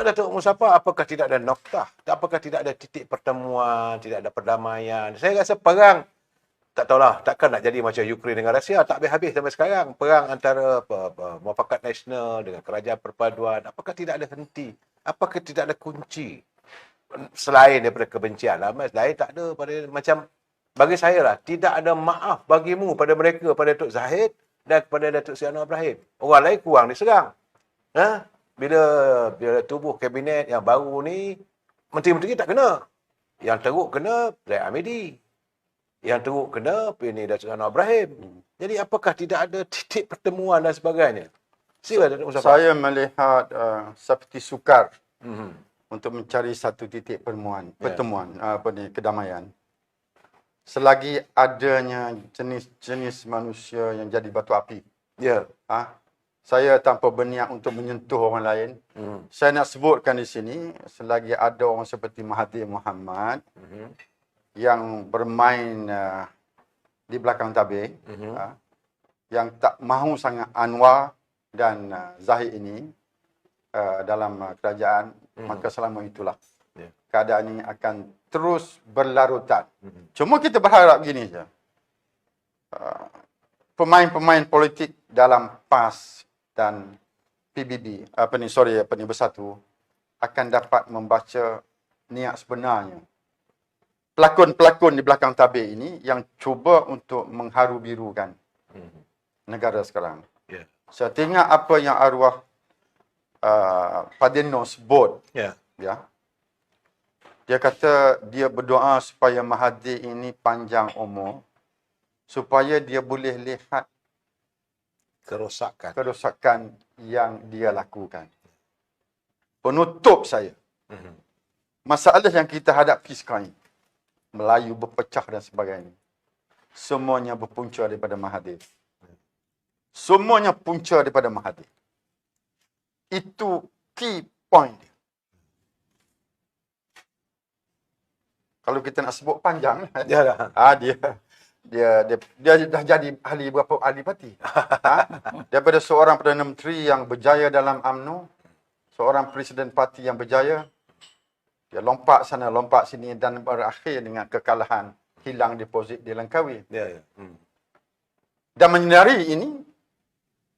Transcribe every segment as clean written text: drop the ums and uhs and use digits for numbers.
Datuk Muzaffar, apakah tidak ada noktah? Apakah tidak ada titik pertemuan, tidak ada perdamaian? Saya rasa perang, tak tahulah, takkan nak jadi macam Ukraine dengan Rusia, tak habis-habis sampai sekarang. Perang antara Muafakat Nasional dengan Kerajaan Perpaduan, apakah tidak ada henti? Apakah tidak ada kunci? Selain daripada kebencian, lain tak ada. Macam bagi saya lah, tidak ada maaf bagimu pada mereka, pada Datuk Zahid dan kepada Datuk Seri Anwar Ibrahim. Orang lain kurang diserang. Bila tubuh kabinet yang baru ni, menteri-menteri tak kena. Yang teruk kena Zaid Hamidi. Yang teruk kena ini Datuk Anwar Ibrahim. Jadi apakah tidak ada titik pertemuan dan sebagainya? Sila Datuk Muzaffar. Saya melihat seperti sukar untuk mencari satu titik pertemuan, kedamaian. Selagi adanya jenis-jenis manusia yang jadi batu api. Saya tanpa berniat untuk menyentuh orang lain. Saya nak sebutkan di sini, selagi ada orang seperti Mahathir Mohamad yang bermain di belakang tabir, yang tak mahu sangat Anwar dan Zahid ini dalam kerajaan, maka selama itulah keadaan ini akan terus berlarutan. Cuma kita berharap begini saja. Pemain-pemain politik dalam PAS dan PBB, Bersatu akan dapat membaca niat sebenarnya. Pelakon-pelakon di belakang tabir ini yang cuba untuk mengharu birukan negara sekarang. Saya tengok apa yang arwah Padino sebut. Dia kata dia berdoa supaya Mahathir ini panjang umur, supaya dia boleh lihat kerosakan yang dia lakukan. Penutup saya, masalah yang kita hadapi sekarang, Melayu berpecah dan sebagainya, semuanya berpunca daripada Mahathir. Semuanya punca daripada Mahathir. Itu key point dia. Kalau kita nak sebut panjang, dia dah jadi ahli parti. Daripada seorang Perdana Menteri yang berjaya dalam UMNO, seorang Presiden Parti yang berjaya, dia lompat sana, lompat sini dan berakhir dengan kekalahan, hilang deposit di Langkawi. Dan menyedari ini,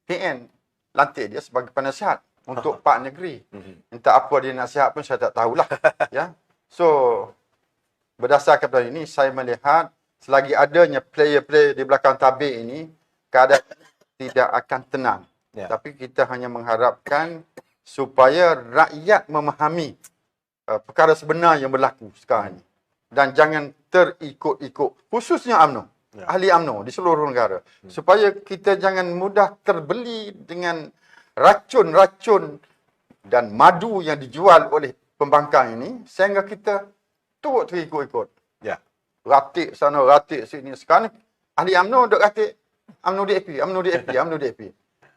PN lantik dia sebagai penasihat untuk Pak Negeri. Entah apa dia nasihat pun saya tak tahulah. So, berdasarkan pada ini, saya melihat selagi adanya player-player di belakang tabir ini, keadaan tidak akan tenang. Tapi kita hanya mengharapkan supaya rakyat memahami perkara sebenar yang berlaku sekarang ini. Dan jangan terikut-ikut. Khususnya UMNO, ahli UMNO di seluruh negara. Supaya kita jangan mudah terbeli dengan racun-racun dan madu yang dijual oleh pembangkang ini, sehingga kita turut terikut-ikut. Ratik sana, ratik sini. Sekarang ahli UMNO duk ratik UMNO DAP.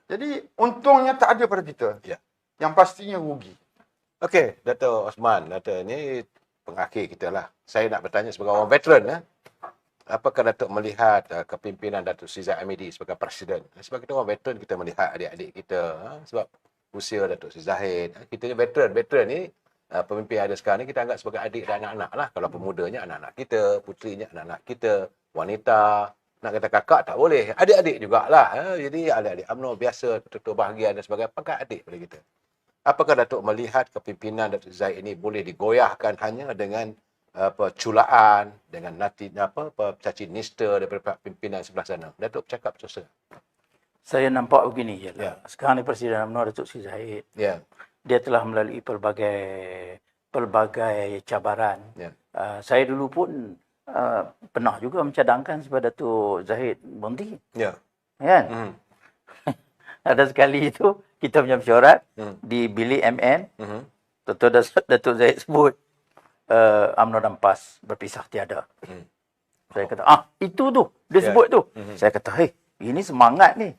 Jadi untungnya tak ada pada kita. Yang pastinya rugi. Okey, Dato' Osman, Dato' ini pengakhir kita lah. Saya nak bertanya sebagai orang veteran. Apakah Dato' melihat kepimpinan Datuk Seri Zaid Hamidi sebagai Presiden? Sebab kita orang veteran, kita melihat adik-adik kita. Sebab usia Datuk Seri Zahid. Kita ni veteran. Veteran ni, pemimpin yang ada sekarang ni kita anggap sebagai adik dan anak-anak lah. Kalau pemudanya anak-anak kita, puterinya anak-anak kita, wanita, nak kata kakak tak boleh. Adik-adik jugalah. Jadi adik-adik UMNO biasa, tutur bahagian dan sebagainya. Apakah adik pada kita? Apakah Datuk melihat kepimpinan Datuk Zahid ini boleh digoyahkan hanya dengan culaan, dengan caci nista daripada pimpinan sebelah sana? Datuk bercakap terus terang. Saya nampak begini je lah. Sekarang ni Presiden UMNO Datuk Seri Zahid. Dia telah melalui pelbagai cabaran. Saya dulu pun pernah juga mencadangkan supaya Datuk Zahid berhenti. Kan? Ada sekali itu kita punya mesyuarat di bilik MN. Datuk Zahid sebut UMNO dan PAS berpisah tiada. Saya kata, itu tu. Dia sebut tu. Saya kata, ini semangat ni.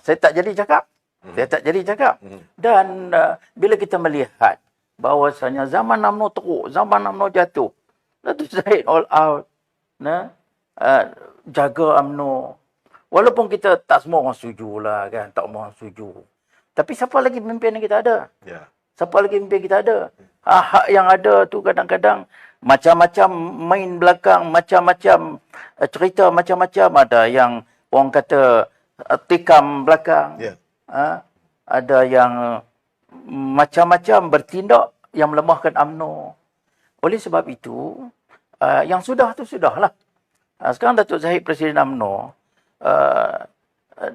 Saya tak jadi cakap. Dan bila kita melihat bahawasanya zaman UMNO teruk, zaman UMNO jatuh, Datuk Zahid all out. Jaga UMNO. Walaupun kita tak semua orang setuju lah kan. Tak semua orang setuju. Tapi siapa lagi pemimpin yang kita ada? Siapa lagi mimpi kita ada? Hak yang ada tu kadang-kadang macam-macam main belakang, macam-macam cerita, macam-macam. Ada yang orang kata tikam belakang. Ya. Ada yang macam-macam bertindak yang melemahkan UMNO. Oleh sebab itu, yang sudah tu sudahlah. Sekarang Datuk Zahid Presiden UMNO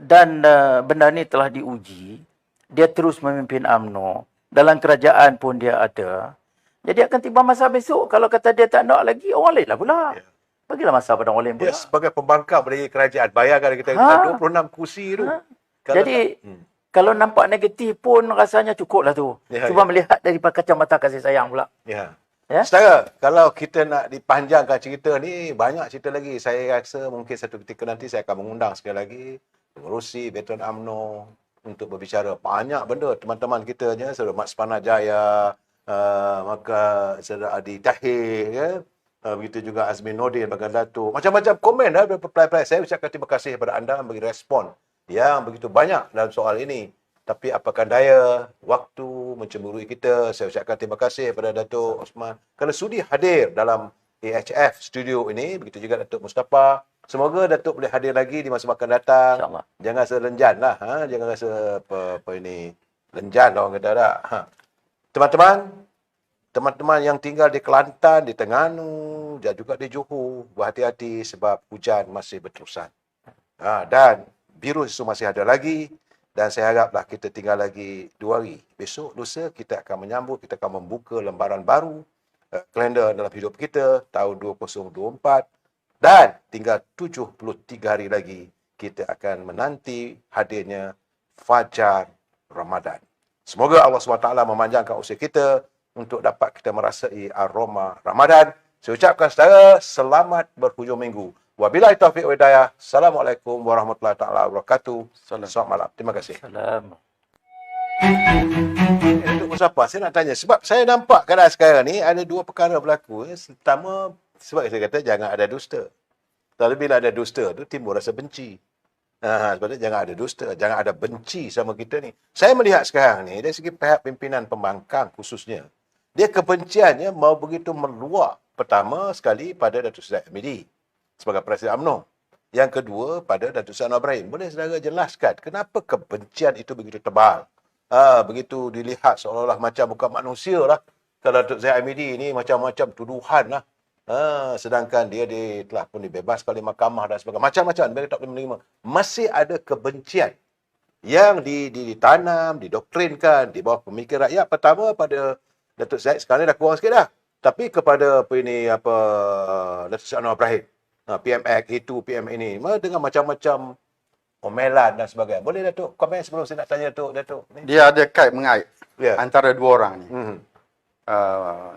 dan benda ni telah diuji. Dia terus memimpin UMNO. Dalam kerajaan pun dia ada. Jadi akan tiba masa besok, kalau kata dia tak nak lagi, orang lain lah pula. Ya. Bagilah masa pada orang lain pula. Dia sebagai pembangkang dari kerajaan. Bayangkan kita 26 kursi tu. Jadi, kalau nampak negatif pun rasanya cukup lah tu. Cuba melihat daripada kacamata kasih sayang pula. Ya. Ya? Saudara, kalau kita nak dipanjangkan cerita ni, banyak cerita lagi. Saya rasa mungkin satu ketika nanti saya akan mengundang sekali lagi pengerusi veteran UMNO untuk berbicara banyak benda. Teman-teman kita je, Saudara Mat Sepana Jaya, maka Saudara Adi Tahir, ya? Begitu juga Azmin Nordin, Bagan Datuk. Macam-macam komen daripada pelai-pelai. Saya ucapkan terima kasih kepada anda bagi respon yang begitu banyak dalam soal ini. Tapi apakah daya, waktu mencemburui kita. Saya ucapkan terima kasih kepada Datuk Osman kerana sudi hadir dalam AHF studio ini. Begitu juga Datuk Mustafa. Semoga Datuk boleh hadir lagi di masa akan datang. InsyaAllah. Jangan rasa lenjan lah. Jangan rasa apa ini. Lenjan lah orang kata tak. Teman-teman yang tinggal di Kelantan, di Terengganu dan juga di Johor, berhati-hati sebab hujan masih berterusan. Dan virus itu masih ada lagi. Dan saya haraplah kita tinggal lagi 2 hari. Besok, lusa, kita akan menyambut, kita akan membuka lembaran baru, kalender dalam hidup kita, tahun 2024. Dan tinggal 73 hari lagi, kita akan menanti hadirnya Fajar Ramadan. Semoga Allah SWT memanjangkan usia kita untuk dapat kita merasai aroma Ramadan. Saya ucapkan saudara, selamat berhujung minggu. Wabillahi taufiq wa hidayah. Assalamualaikum warahmatullahi taala wabarakatuh. Selamat malam. Terima kasih. Salam. Untuk siapa? Saya nak tanya. Sebab saya nampak keadaan sekarang ni ada 2 perkara berlaku. Pertama, sebab saya kata jangan ada dusta. Tapi bila ada dusta tu timbul rasa benci. Sebab itu jangan ada dusta. Jangan ada benci sama kita ni. Saya melihat sekarang ni dari segi pihak pimpinan pembangkang khususnya. Dia kebenciannya mau begitu meluak. Pertama sekali pada Datuk Seri Hamidi sebagai Presiden UMNO. Yang kedua pada Datuk Seri Anwar Ibrahim. Boleh saudara jelaskan kenapa kebencian itu begitu tebal? Begitu dilihat seolah-olah macam bukan manusia lah. Kalau Datuk Seri Hamidi ni macam-macam tuduhan lah. Sedangkan dia telah pun dibebaskan oleh mahkamah dan sebagainya. Macam-macam. Mereka tak boleh menerima. Masih ada kebencian yang ditanam, didoktrinkan di bawah pemikiran rakyat. Pertama pada Datuk Zahid, sekarang ni dah kurang sikit dah. Tapi kepada Datuk Seri Anwar Ibrahim. PMX itu, PM ini. Dengan macam-macam omelan dan sebagainya. Boleh Datuk komen sebelum saya nak tanya Datuk? Dia ada kait mengait antara 2 orang ni.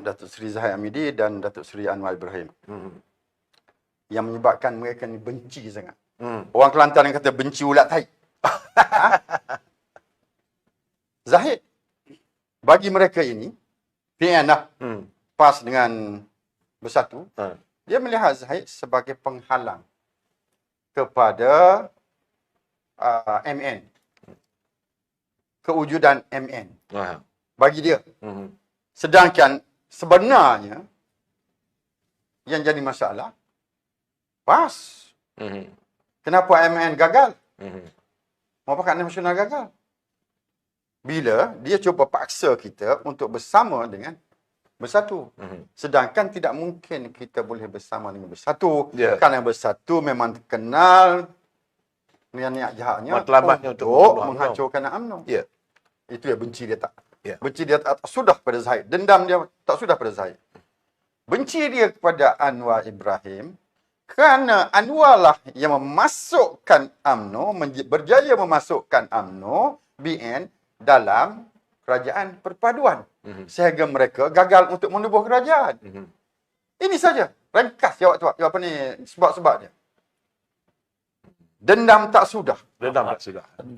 Datuk Seri Zahid Hamidi dan Datuk Seri Anwar Ibrahim. Yang menyebabkan mereka ni benci sangat. Orang Kelantan yang kata benci ulat tahi. Zahid, bagi mereka ini, PN lah, PAS dengan Bersatu, dia melihat Zahid sebagai penghalang kepada MN. Kewujudan MN. Bagi dia. Sedangkan sebenarnya yang jadi masalah PAS. Kenapa MN gagal? Kenapa Pakatan Nasional gagal? Bila dia cuba paksa kita untuk bersama dengan Bersatu. Sedangkan tidak mungkin kita boleh bersama dengan Bersatu. Kerana Bersatu memang terkenal niat jahatnya untuk menghancurkan UMNO. Itu yang benci dia tak. Benci dia tak sudah pada Zahid. Dendam dia tak sudah pada Zahid. Benci dia kepada Anwar Ibrahim kerana Anwar lah yang memasukkan UMNO, berjaya memasukkan UMNO, BN dalam kerajaan perpaduan. Sehingga mereka gagal untuk menubuh kerajaan. Ini saja. Ringkas jawab ni sebab-sebab dia. Dendam tak sudah.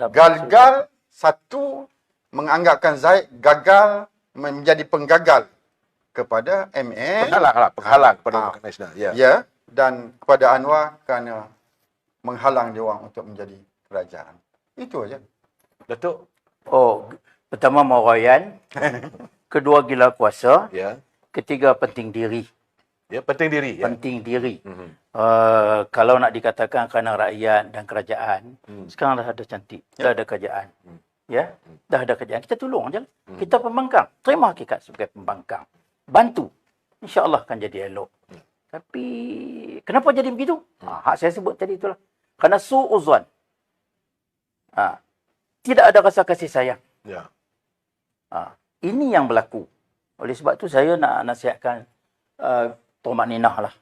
Gagal satu, menganggapkan Zahid gagal menjadi penggagal kepada MN. Penghalang kepada Pakatan Nasional. Ya, dan kepada Anwar kerana menghalang dia orang untuk menjadi kerajaan. Itu aja. Datuk? Pertama maurayan, kedua gila kuasa, Ya. ketiga penting diri. Ya, penting diri. Ya. Penting diri. Kalau nak dikatakan kerana rakyat dan kerajaan, sekarang dah ada cantik, dah ada kerajaan. Ya, dah ada kerajaan. Kita tolong je. Kita pembangkang. Terima hakikat sebagai pembangkang. Bantu. InsyaAllah akan jadi elok. Tapi, kenapa jadi begitu? Hak saya sebut tadi itulah. Kerana su'uzwan. Tidak ada rasa kasih sayang. Ya. Ini yang berlaku. Oleh sebab tu saya nak nasihatkan Tumak Ninah lah.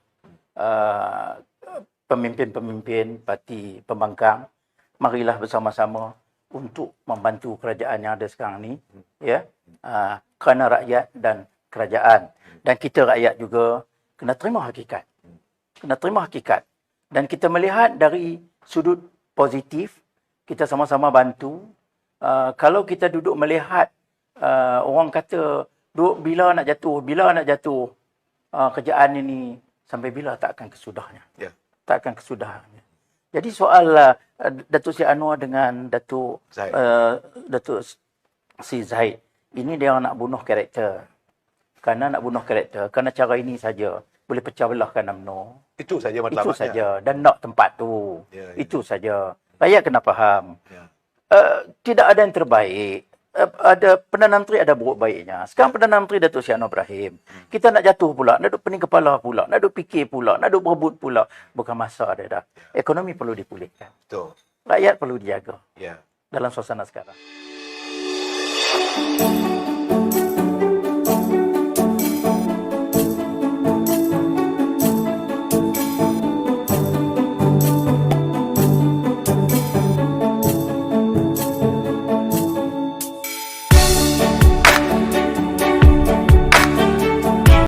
Pemimpin-pemimpin parti pembangkang, marilah bersama-sama untuk membantu kerajaan yang ada sekarang ni. Ya, kerana rakyat dan kerajaan. Dan kita rakyat juga kena terima hakikat. Kena terima hakikat. Dan kita melihat dari sudut positif, kita sama-sama bantu. Kalau kita duduk melihat, orang kata, bila nak jatuh, kerjaan ini sampai bila tak akan kesudahnya. Ya. Tak akan kesudahnya. Jadi soal Datuk Seri Anwar dengan Datuk Seri Zahid, ini dia nak bunuh karakter. Kerana nak bunuh karakter, kerana cara ini saja boleh pecah belahkan UMNO. Itu saja matlamatnya. Itu saja. Dan nak tempat tu. Ya, ya. Itu saja. Rakyat kena faham. Ya. Tidak ada yang terbaik. Ada Perdana Menteri ada buruk baiknya. Sekarang Perdana Menteri Datuk Seri Anwar Ibrahim. Kita nak jatuh pula, nak duduk pening kepala pula, nak duduk fikir pula, nak duduk berebut pula. Bukan masa ada dah. Ekonomi perlu dipulihkan. Betul. Rakyat perlu dijaga Ya. dalam suasana sekarang.